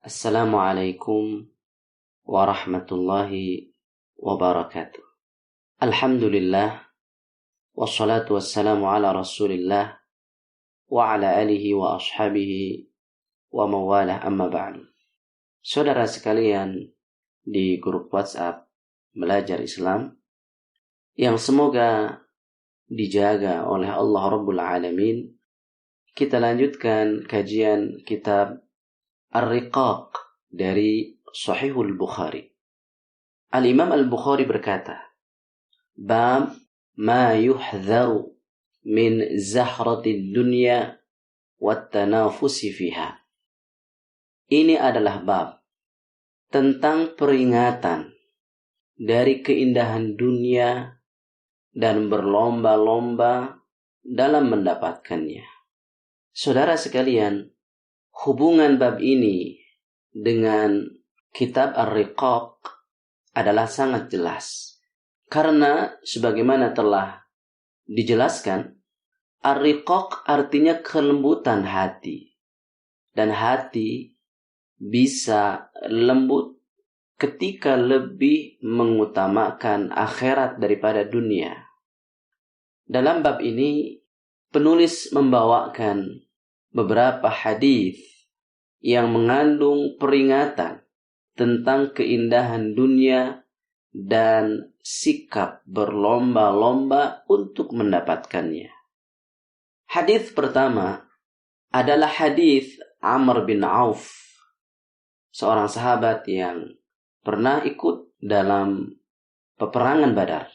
Assalamualaikum warahmatullahi wabarakatuh. Alhamdulillah, wassalatu wassalamu ala rasulillah, wa ala alihi wa ashabihi wa mawalah, amma ba'du. Saudara sekalian di grup WhatsApp Belajar Islam, yang semoga dijaga oleh Allah Rabbul Alamin, kita lanjutkan kajian kitab Ar-Riqaq dari Sahihul Bukhari. Al-Imam Al-Bukhari berkata, Bab ma yuhdharu min zahratid dunya wat tanafusi fiha. Ini adalah bab tentang peringatan dari keindahan dunia dan berlomba-lomba dalam mendapatkannya. Saudara sekalian, hubungan bab ini dengan kitab Ar-Riqaq adalah sangat jelas. Karena sebagaimana telah dijelaskan, Ar-Riqaq artinya kelembutan hati. Dan hati bisa lembut ketika lebih mengutamakan akhirat daripada dunia. Dalam bab ini, penulis membawakan beberapa hadis yang mengandung peringatan tentang keindahan dunia dan sikap berlomba-lomba untuk mendapatkannya. Hadis pertama adalah hadis Amr bin Auf, seorang sahabat yang pernah ikut dalam peperangan Badar.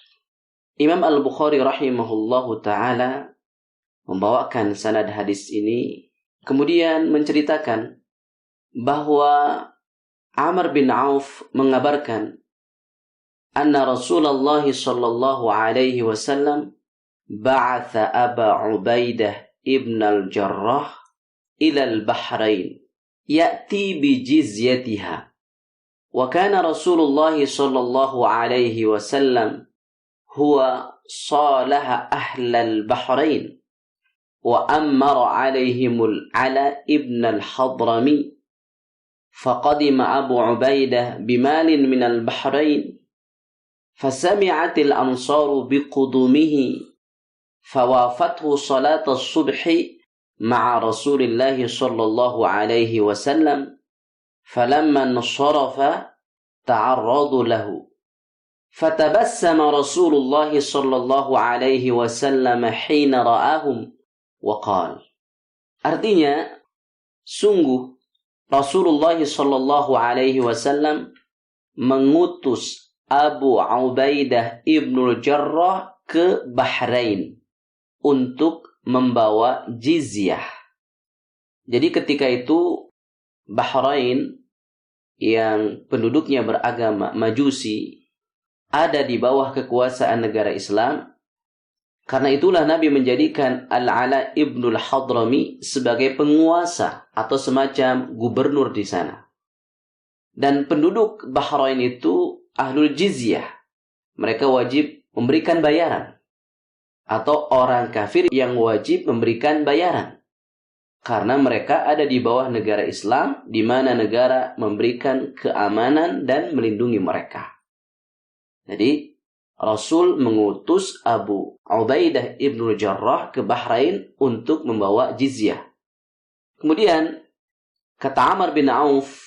Imam Al-Bukhari rahimahullahu ta'ala membawakan sanad hadis ini, kemudian menceritakan bahwa Amr bin Auf mengabarkan anna Rasulullah sallallahu alaihi wasallam ba'atha Aba Ubaidah ibn al-Jarrah ila al-Bahrain ya'ti bi jizyatiha. Wa kana Rasulullah sallallahu alaihi wasallam huwa salaha ahlal Bahrain وأمر عليهم العلاء ابن الحضرمي فقدم أبو عبيدة بمال من البحرين فسمعت الأنصار بقدومه فوافته صلاة الصبح مع رسول الله صلى الله عليه وسلم فلما انصرف تعرضوا له فتبسم رسول الله صلى الله عليه وسلم حين رآهم Waqal. Artinya, sungguh Rasulullah sallallahu alaihi wasallam mengutus Abu Ubaidah ibnul Jarrah ke Bahrain untuk membawa jizyah. Jadi ketika itu Bahrain yang penduduknya beragama Majusi ada di bawah kekuasaan negara Islam. Karena itulah Nabi menjadikan Al-Ala ibnul Hadrami sebagai penguasa atau semacam gubernur di sana. Dan penduduk Bahrain itu ahlul jizyah. Mereka wajib memberikan bayaran. Atau orang kafir yang wajib memberikan bayaran. Karena mereka ada di bawah negara Islam, di mana negara memberikan keamanan dan melindungi mereka. Jadi, Rasul mengutus Abu Ubaidah ibnul Jarrah ke Bahrain untuk membawa jizyah. Kemudian kata Amr bin Auf,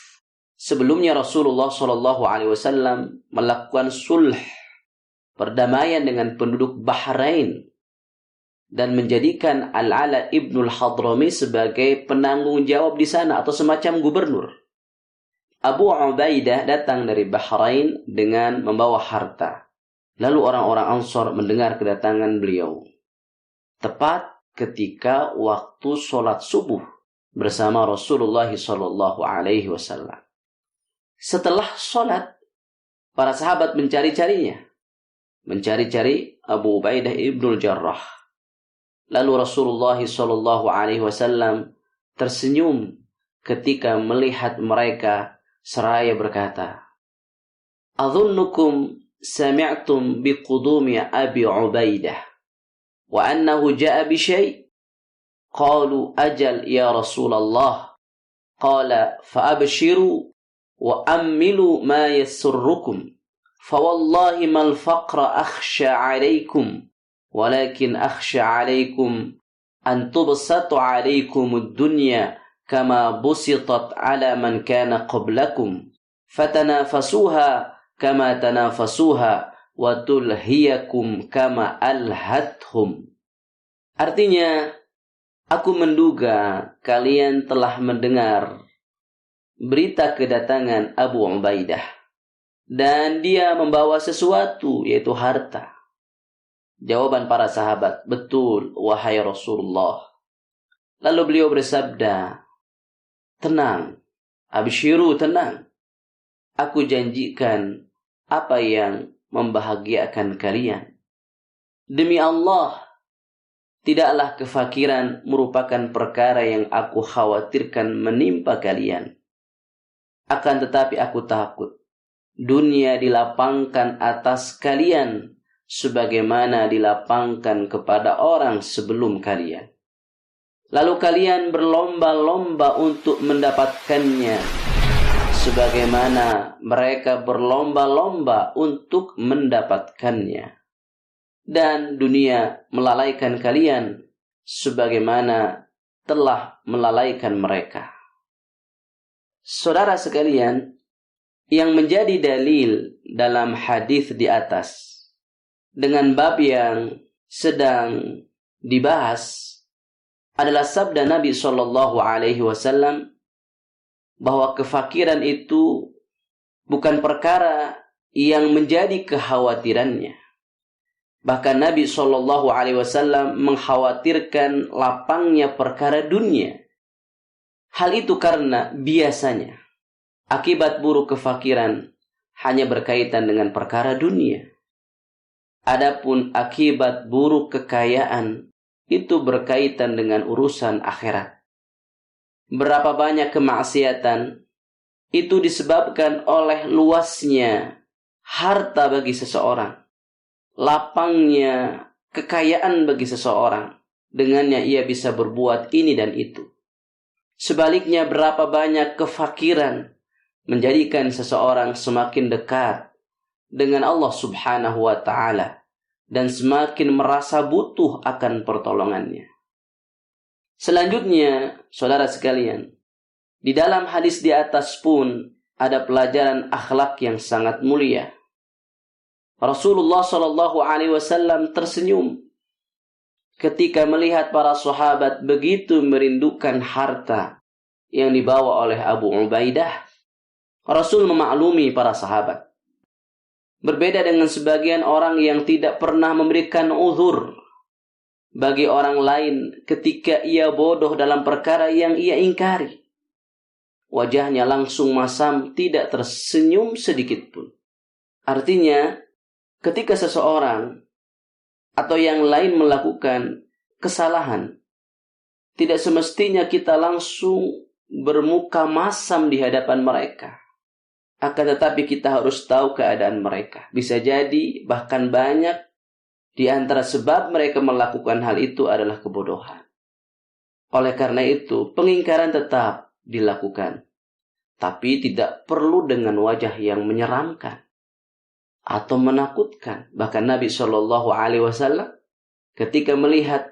sebelumnya Rasulullah SAW melakukan sulh, perdamaian dengan penduduk Bahrain dan menjadikan Al-Ala ibnul Hadrami sebagai penanggung jawab di sana atau semacam gubernur. Abu Ubaidah datang dari Bahrain dengan membawa harta. Lalu orang-orang Ansar mendengar kedatangan beliau. Tepat ketika waktu sholat subuh bersama Rasulullah sallallahu alaihi wasallam. Setelah sholat, para sahabat mencari-carinya. Mencari-cari Abu Ubaidah ibnul Jarrah. Lalu Rasulullah sallallahu alaihi wasallam tersenyum ketika melihat mereka seraya berkata, "Adhunnukum سمعتم بقدوم أبي عبيدة وأنه جاء بشيء قالوا أجل يا رسول الله Qala fa'abshiru wa ammilu ma yasurrukum. Fawallahi mal faqra akhsha 'alaikum, walakin akhsha 'alaikum an tubsatu 'alaikumud dunya kama busitat 'ala man kana qablakum. Fatanafasuha kama tanafasuha wa tulhiyakum kama alhathum. Artinya, aku menduga kalian telah mendengar berita kedatangan Abu Ubaidah dan dia membawa sesuatu, yaitu harta. Jawaban para sahabat, betul wahai Rasulullah. Lalu beliau bersabda, tenang, abshiru, tenang. Aku janjikan apa yang membahagiakan kalian. Demi Allah, tidaklah kefakiran merupakan perkara yang aku khawatirkan menimpa kalian. Akan tetapi aku takut dunia dilapangkan atas kalian sebagaimana dilapangkan kepada orang sebelum kalian. Lalu kalian berlomba-lomba untuk mendapatkannya sebagaimana mereka berlomba-lomba untuk mendapatkannya. Dan dunia melalaikan kalian sebagaimana telah melalaikan mereka. Saudara sekalian, yang menjadi dalil dalam hadis di atas dengan bab yang sedang dibahas adalah sabda Nabi SAW bahwa kefakiran itu bukan perkara yang menjadi kekhawatirannya. Bahkan Nabi SAW mengkhawatirkan lapangnya perkara dunia. Hal itu karena biasanya akibat buruk kefakiran hanya berkaitan dengan perkara dunia. Adapun akibat buruk kekayaan itu berkaitan dengan urusan akhirat. Berapa banyak kemaksiatan itu disebabkan oleh luasnya harta bagi seseorang, lapangnya kekayaan bagi seseorang. Dengannya ia bisa berbuat ini dan itu. Sebaliknya, berapa banyak kefakiran menjadikan seseorang semakin dekat dengan Allah Subhanahu wa Ta'ala dan semakin merasa butuh akan pertolongannya. Selanjutnya, saudara sekalian, di dalam hadis di atas pun ada pelajaran akhlak yang sangat mulia. Rasulullah SAW tersenyum ketika melihat para sahabat begitu merindukan harta yang dibawa oleh Abu Ubaidah. Rasul memaklumi para sahabat. Berbeda dengan sebagian orang yang tidak pernah memberikan uzur bagi orang lain ketika ia bodoh dalam perkara yang ia ingkari. Wajahnya langsung masam, tidak tersenyum sedikit pun. Artinya, ketika seseorang atau yang lain melakukan kesalahan, tidak semestinya kita langsung bermuka masam di hadapan mereka. Akan tetapi kita harus tahu keadaan mereka. Bisa jadi bahkan banyak di antara sebab mereka melakukan hal itu adalah kebodohan. Oleh karena itu, pengingkaran tetap dilakukan. Tapi tidak perlu dengan wajah yang menyeramkan atau menakutkan. Bahkan Nabi SAW ketika melihat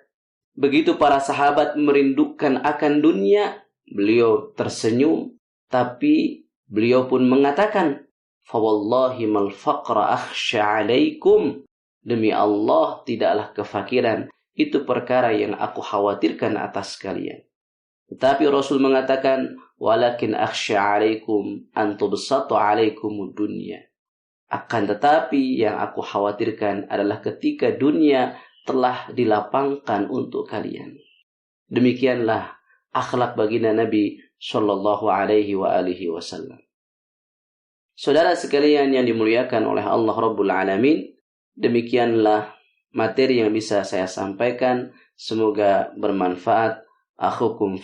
begitu para sahabat merindukan akan dunia, beliau tersenyum. Tapi beliau pun mengatakan, "Fawallahi mal faqra akhsha 'alaikum." Demi Allah, tidaklah kefakiran itu perkara yang aku khawatirkan atas kalian. Tetapi Rasul mengatakan, walakin akhsha 'alaikum an tubsatu 'alaikumud dunya. Akan tetapi yang aku khawatirkan adalah ketika dunia telah dilapangkan untuk kalian. Demikianlah akhlak baginda Nabi sallallahu alaihi wa alihi wasallam. Saudara sekalian yang dimuliakan oleh Allah Rabbul Alamin, demikianlah materi yang bisa saya sampaikan. Semoga bermanfaat. Akhukum